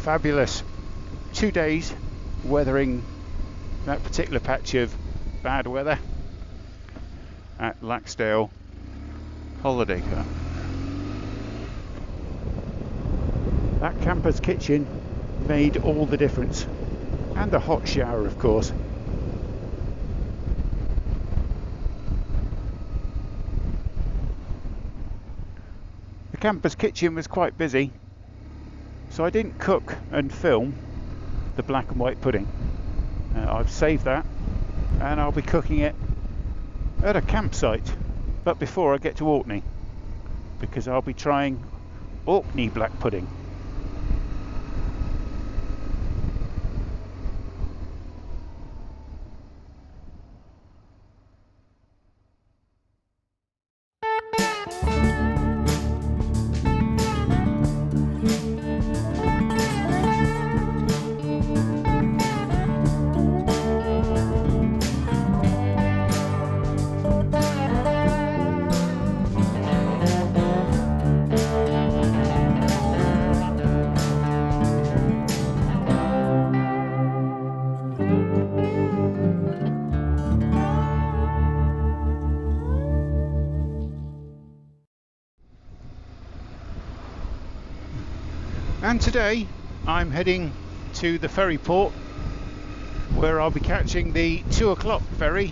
fabulous 2 days weathering that particular patch of bad weather at Laxdale Holiday Camp. That camper's kitchen made all the difference, and the hot shower, of course. The camper's kitchen was quite busy, so I didn't cook and film the black and white pudding. I've saved that, and I'll be cooking it at a campsite, but before I get to Orkney, because I'll be trying Orkney black pudding. And today I'm heading to the ferry port, where I'll be catching the 2 o'clock ferry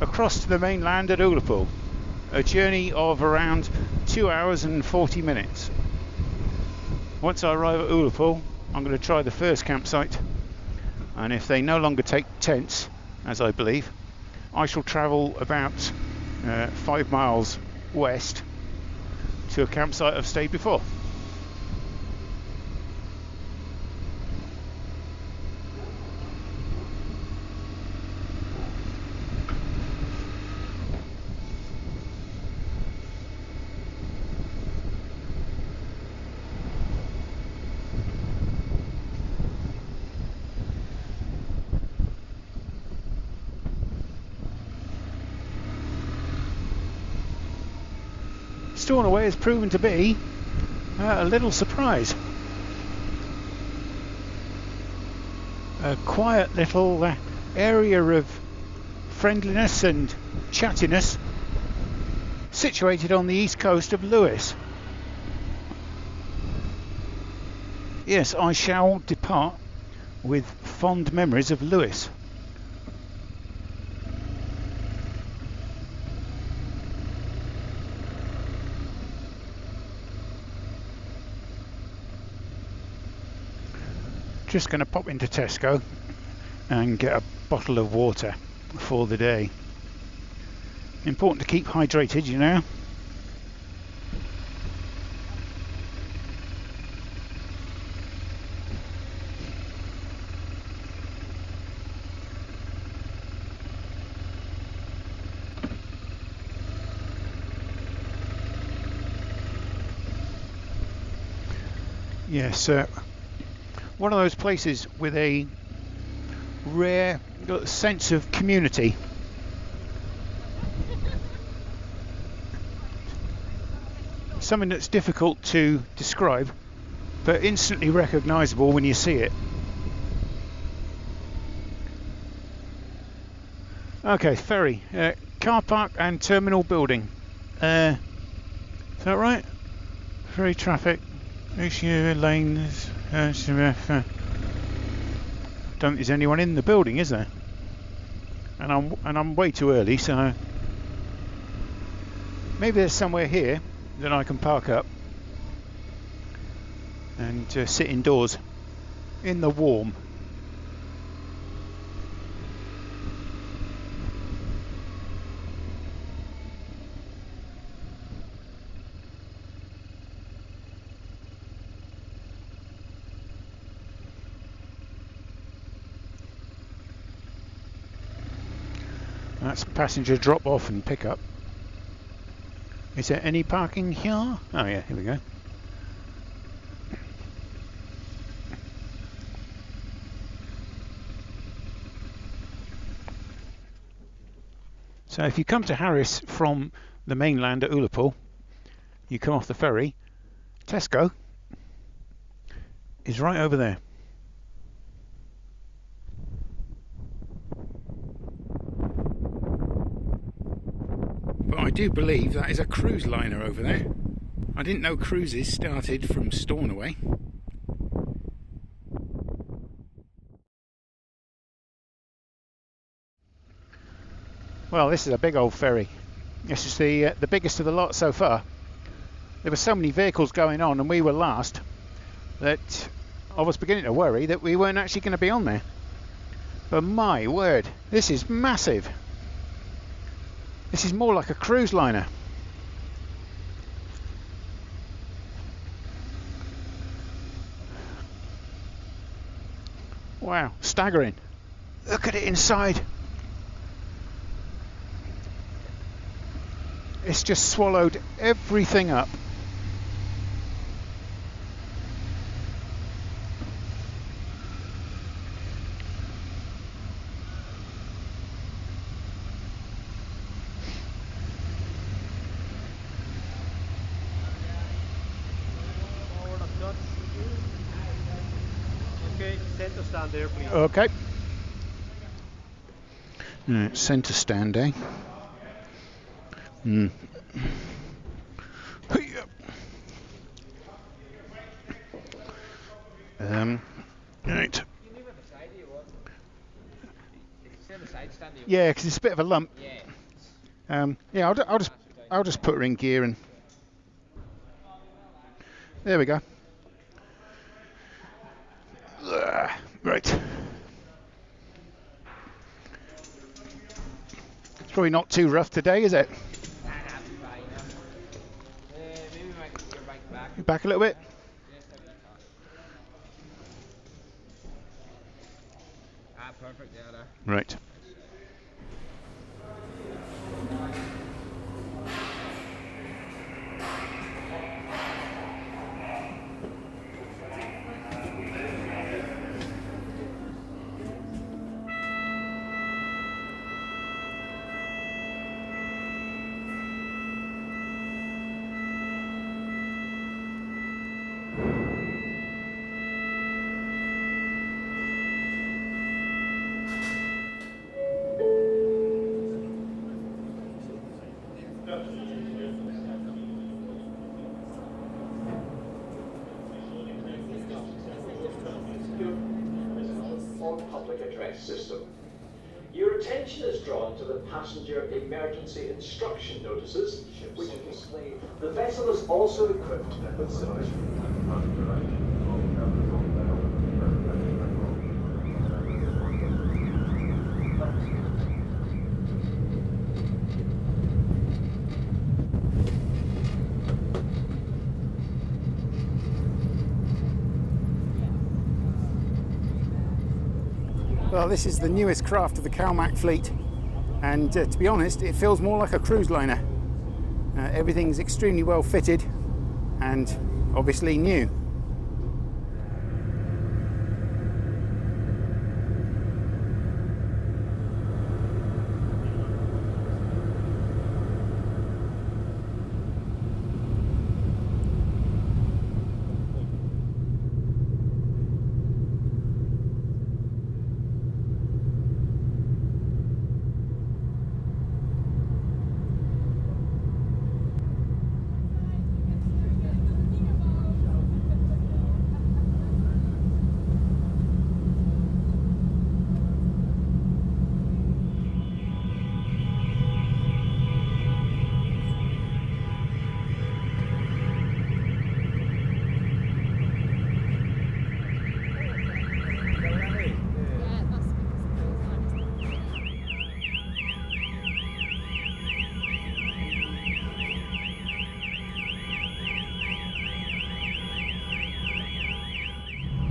across to the mainland at Ullapool, a journey of around 2 hours and 40 minutes. Once I arrive at Ullapool, I'm going to try the first campsite, and if they no longer take tents, as I believe, I shall travel about 5 miles west to a campsite I've stayed before. Stornoway has proven to be a little surprise. A quiet little area of friendliness and chattiness, situated on the east coast of Lewis. Yes, I shall depart with fond memories of Lewis. Just going to pop into Tesco and get a bottle of water for the day. Important to keep hydrated, you know. Yes, one of those places with a rare sense of community. Something that's difficult to describe, but instantly recognisable when you see it. Okay, ferry, car park and terminal building. Is that right? Ferry traffic, issue lanes. Don't think there's anyone in the building, is there? And I'm way too early, so maybe there's somewhere here that I can park up and sit indoors in the warm. That's passenger drop off and pick up. Is there any parking here? Oh yeah, here we go. So if you come to Harris from the mainland at Ullapool, you come off the ferry, Tesco is right over there. But I do believe that is a cruise liner over there. I didn't know cruises started from Stornoway. Well, this is a big old ferry. This is the biggest of the lot so far. There were so many vehicles going on and we were last that I was beginning to worry that we weren't actually going to be on there. But my word, this is massive. This is more like a cruise liner. Wow, staggering. Look at it inside. It's just swallowed everything up. Okay, centre stand there, please. Okay. Centre stand, eh? Right. Yeah, because it's a bit of a lump. Yeah, I'll just put her in gear and there we go. Right. It's probably not too rough today, is it? Maybe we might get your bike back. Back a little bit. Perfect, yeah, there. Right. Public address system. Your attention is drawn to the passenger emergency instruction notices, which display the vessel is also equipped with Well, this is the newest craft of the Calmac fleet, and to be honest, it feels more like a cruise liner. Everything's extremely well fitted and obviously new.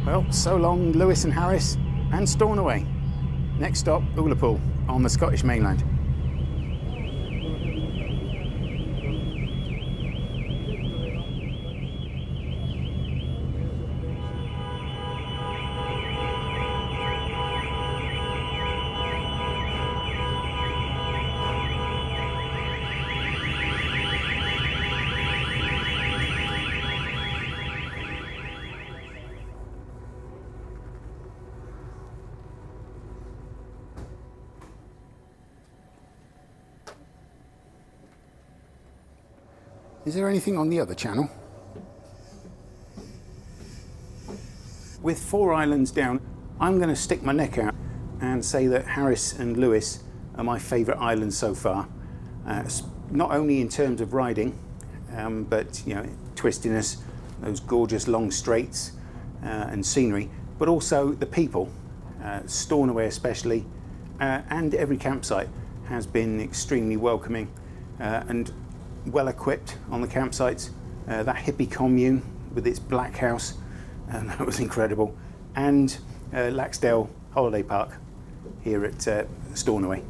Well, so long Lewis and Harris and Stornoway. Next stop, Ullapool on the Scottish mainland. Is there anything on the other channel? With 4 islands down, I'm going to stick my neck out and say that Harris and Lewis are my favourite islands so far. Not only in terms of riding, but you know, twistiness, those gorgeous long straights and scenery, but also the people. Stornoway especially, and every campsite has been extremely welcoming and well equipped on the campsites. That hippie commune with its black house, that was incredible. And Laxdale Holiday Park here at Stornoway.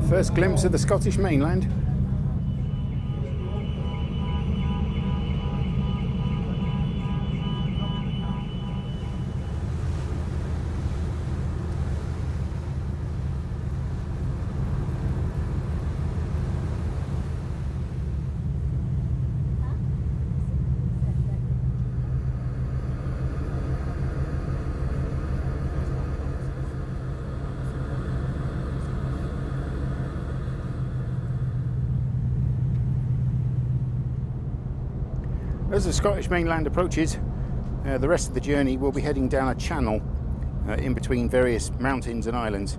First glimpse of the Scottish mainland. As the Scottish mainland approaches, the rest of the journey will be heading down a channel in between various mountains and islands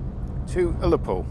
to Ullapool.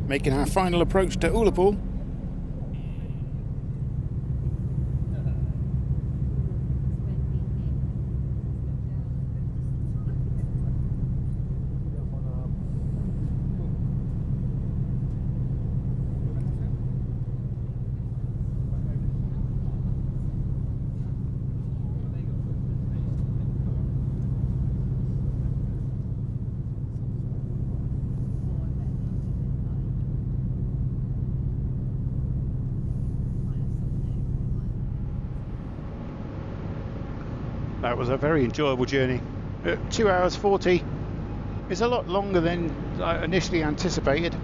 Making our final approach to Ullapool. That was a very enjoyable journey. 2 hours 40 is a lot longer than I initially anticipated.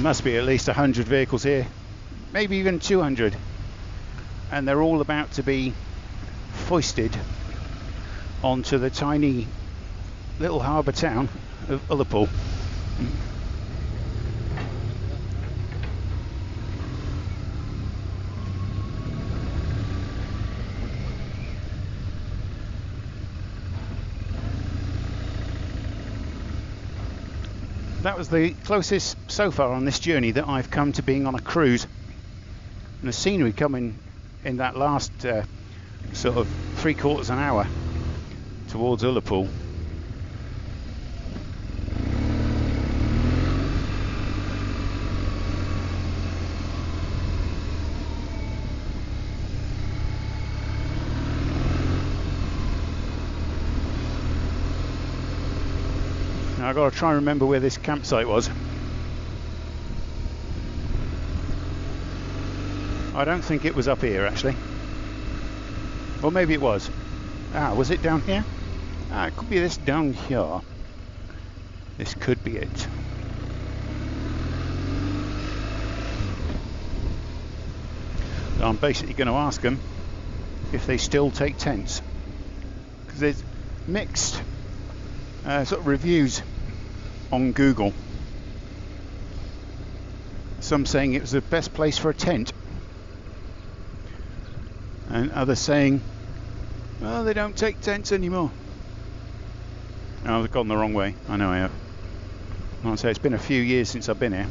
must be at least 100 vehicles here, maybe even 200, and they're all about to be foisted onto the tiny little harbour town of Ullapool. That was the closest so far on this journey that I've come to being on a cruise. And the scenery coming in that last sort of 3/4 an hour towards Ullapool. Now I've got to try and remember where this campsite was. I don't think it was up here actually. Or maybe it was. Ah, was it down here? Ah, it could be this down here. This could be it. So I'm basically going to ask them if they still take tents. Because there's mixed sort of reviews on Google. Some saying it was the best place for a tent, and others saying, well, they don't take tents anymore. Oh, I've gone the wrong way. I know I have. I'll say it's been a few years since I've been here.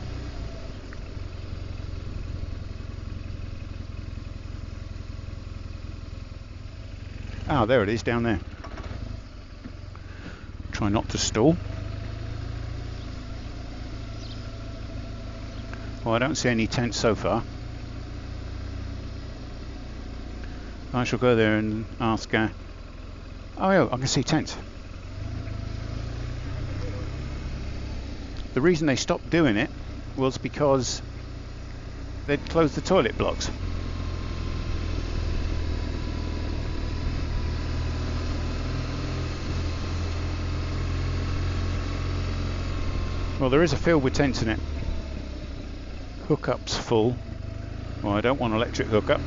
Ah, there it is down there. Try not to stall. Well, I don't see any tents so far. I shall go there and ask. Oh yeah, I can see tents. The reason they stopped doing it was because they'd closed the toilet blocks. Well, there is a field with tents in it. Hookup's full. Well, I don't want electric hookup.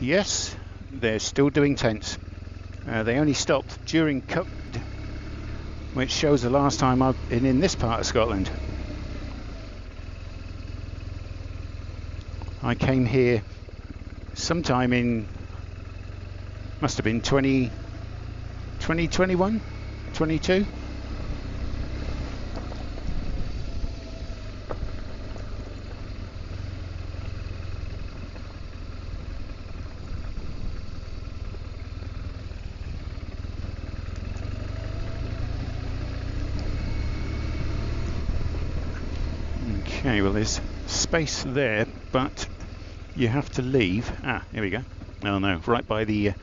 Yes, they're still doing tents. They only stopped during COVID, which shows the last time I've been in this part of Scotland. I came here sometime in, must have been 2021, 22. Okay, well there's space there, but you have to leave. Ah, here we go. Oh no, right by the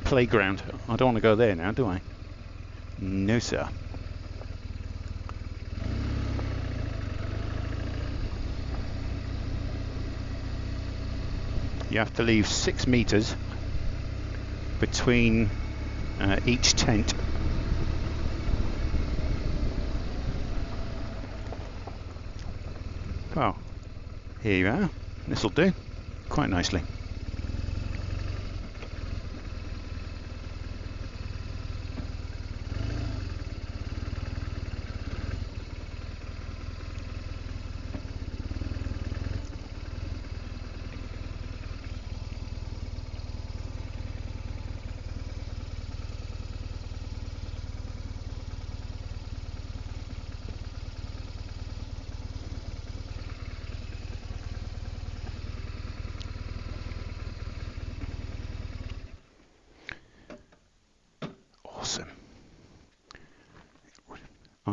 playground. I don't want to go there now, do I? No, sir. You have to leave 6 meters between each tent. Well, here you are. This'll do quite nicely.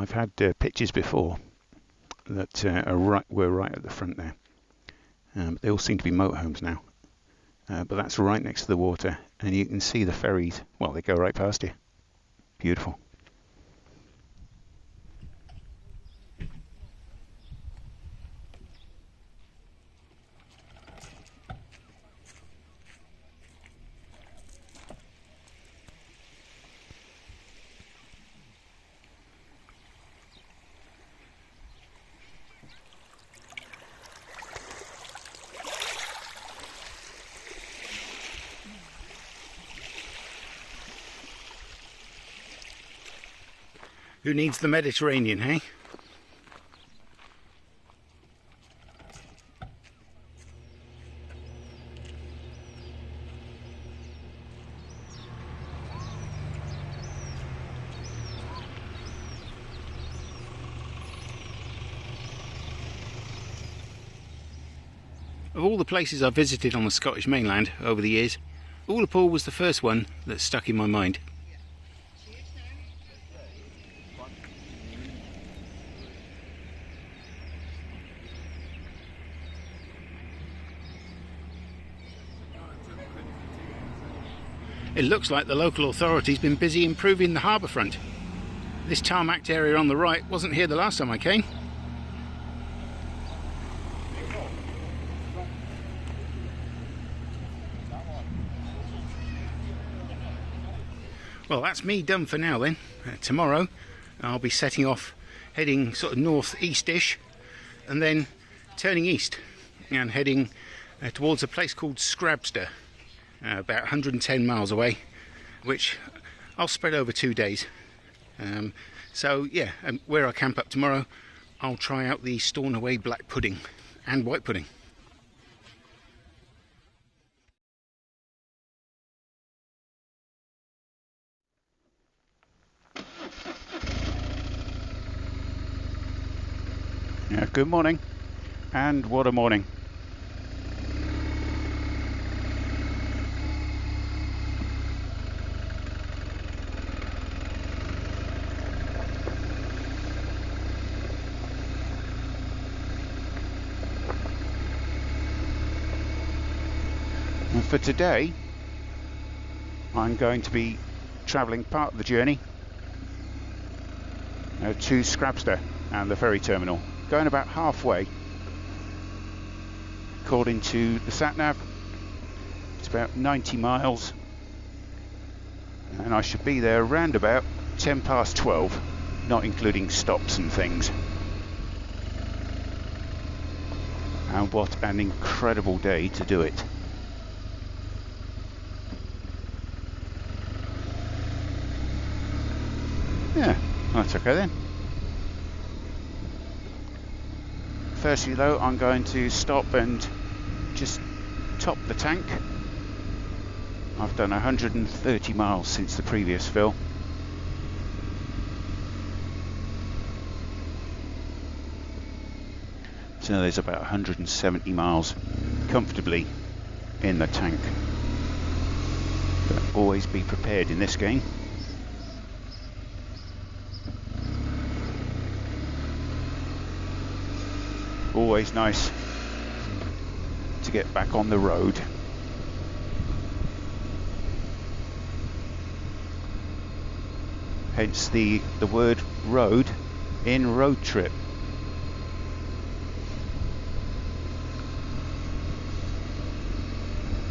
I've had pictures before that were right at the front there. They all seem to be motorhomes now. But that's right next to the water, and you can see the ferries. Well, they go right past you. Beautiful. Who needs the Mediterranean, hey? Of all the places I've visited on the Scottish mainland over the years, Ullapool was the first one that stuck in my mind. It looks like the local authority's been busy improving the harbour front. This tarmacked area on the right wasn't here the last time I came. Well, that's me done for now then. Tomorrow I'll be setting off, heading sort of north-east-ish, and then turning east and heading towards a place called Scrabster. About 110 miles away, which I'll spread over 2 days. So yeah, where I camp up tomorrow, I'll try out the Stornoway black pudding and white pudding. Yeah, good morning, and what a morning. And for today, I'm going to be travelling part of the journey to Scrabster and the ferry terminal, going about halfway. According to the sat-nav, it's about 90 miles, and I should be there around about 10 past 12, not including stops and things. And what an incredible day to do it. Yeah, that's okay then. Firstly though, I'm going to stop and just top the tank. I've done 130 miles since the previous fill. So there's about 170 miles comfortably in the tank. But always be prepared in this game. Always nice to get back on the road. Hence the word road in road trip.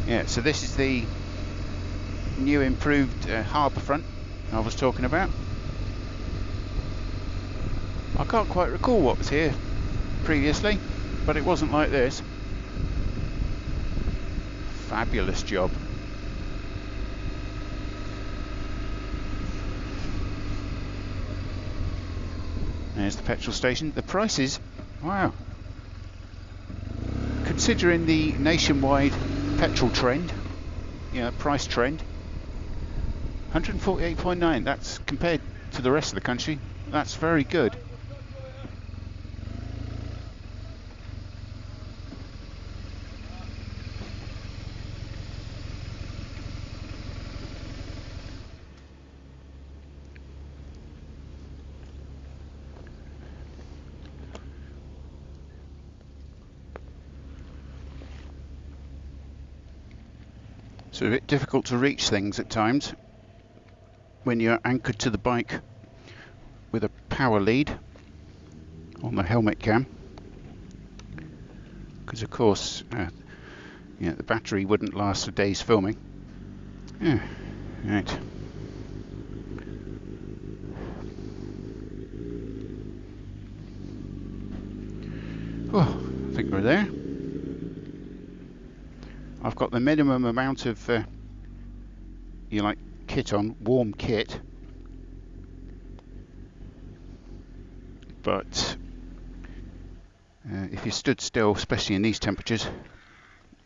Yeah, so this is the new improved harbour front I was talking about. I can't quite recall what was here previously, but it wasn't like this. Fabulous job. There's the petrol station. The prices, wow. Considering the nationwide petrol trend, price trend, 148.9, that's compared to the rest of the country, that's very good. It's a bit difficult to reach things at times when you're anchored to the bike with a power lead on the helmet cam, because of course the battery wouldn't last a day's filming. Yeah, right. Oh, I think we're there. I've got the minimum amount of kit on, warm kit, but if you stood still, especially in these temperatures,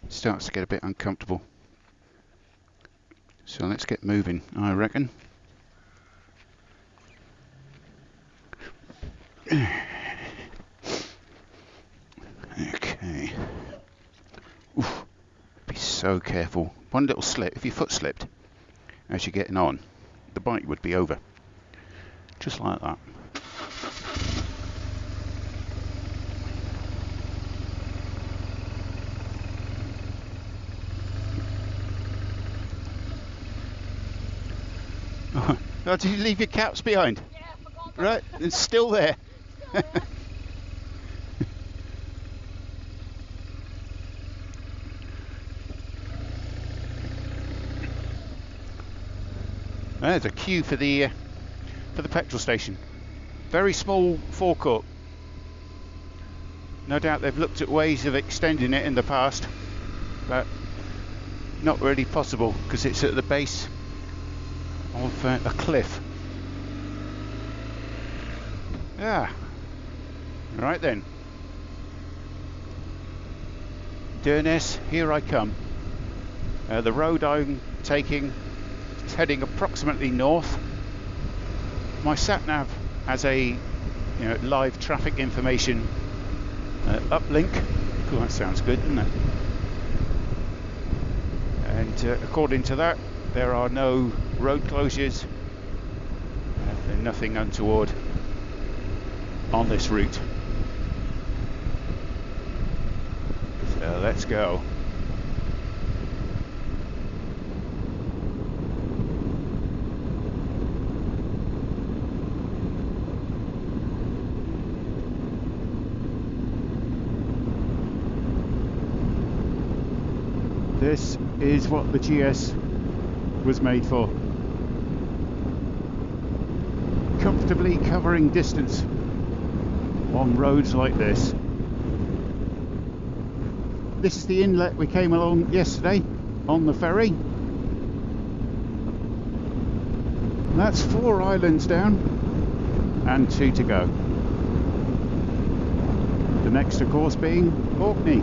it starts to get a bit uncomfortable. So let's get moving, I reckon. Okay. Oof. Be so careful. One little slip, if your foot slipped as you're getting on, the bike would be over. Just like that. Oh, did you leave your caps behind? Yeah, I forgot. Right, it's still there. Still there. There's a queue for the petrol station. Very small forecourt. No doubt they've looked at ways of extending it in the past, but not really possible because it's at the base of a cliff. Yeah. Right then. Dearness, here I come. The road I'm taking is heading approximately north. My sat nav has a live traffic information uplink. Cool, that sounds good, doesn't it? And according to that, there are no road closures and nothing untoward on this route. So let's go. This is what the GS was made for. Comfortably covering distance on roads like this. This is the inlet we came along yesterday on the ferry. That's 4 islands down and 2 to go. The next, of course, being Orkney.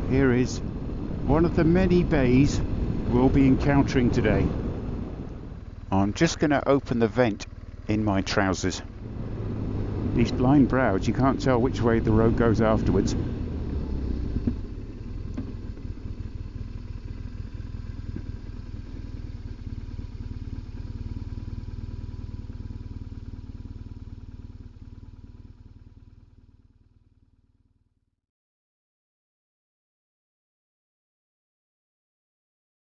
Here is one of the many bays we'll be encountering today. I'm just going to open the vent in my trousers. These blind brows, you can't tell which way the road goes afterwards.